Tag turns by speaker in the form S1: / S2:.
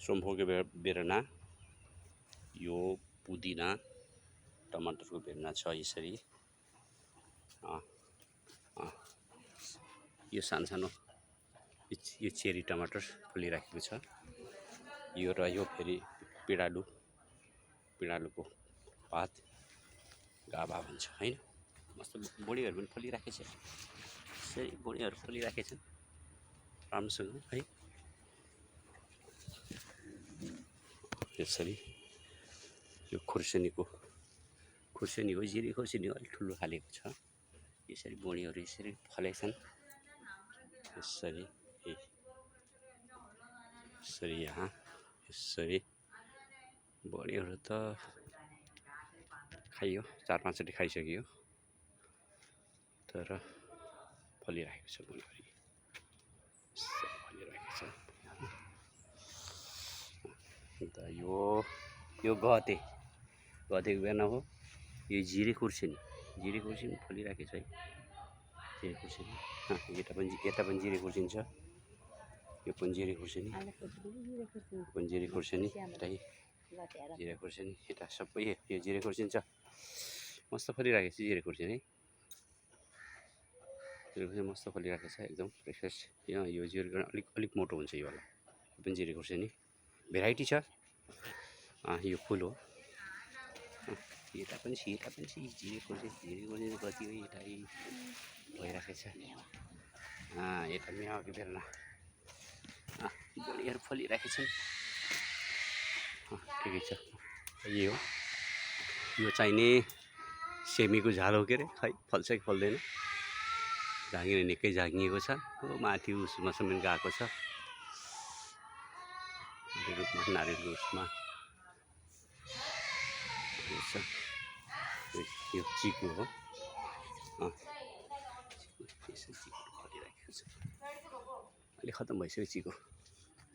S1: सोम्फोको बेरना, यो पुदिना, टमाटरको बेरना छ यसरी। यो सानो यो चेरी टमाटर फुलिराखेको छ। यो र यो फेरि पिँडालुको पात गाभा भन्छ हैन। मस्त बोडीहरू पनि फुलिराखेको छ। यसरी बोडीहरू फुलिराखेको छन् राम्रोसँग है। यसरी यो खुर्सानीको जिरे खुर्सानी अलिक ठुलो खालेको छ। यसरी बोडीहरू यसरी फलेका छन्। यसरी यहाँ यसरी बोडीहरू त खाइयो, 4-5 चोटि खाइसकियो, तर फलिरहेको छ बोडीहरू फलिरहेको छ। अन्त यो गतेको बेला हो। यो जिरे खुर्सानी फलिरहेको छ है। जिरे खुर्सानी यता पनि जिरे खुर्सानी छ। यो पनि जिरे खुर्सानी, जिरे खुर्सानी यता सबै यो जिरे खुर्सानी छ। मस्त फलिरहेको छ जिरे खुर्सानी है। जिरे खुर्सानी मस्त फलिरहेको छ एकदम फ्रेस। यो जिरे अलिक मोटो हुन्छ यो वाला। यो पनि जिरे खुर्सानी भेराइटी छ। यो फुल हो। यता पनि जिरे खुर्सानी कति हो यता भइरहेको छ। यता मेवाको बेलना बोडीहरू फलिरहेको छन्। ठिकै छ। यो चाहिने सेमीको झाल हो के अरे, खै फल्छ कि फल्दैन। झाँगिने निकै झाँगिएको छ। माथि उसमासम्म गएको छ। नारियलको उसमा यो चिकु हो। फलिरहेको छ। अहिले खत्तम भइसक्यो चिकु।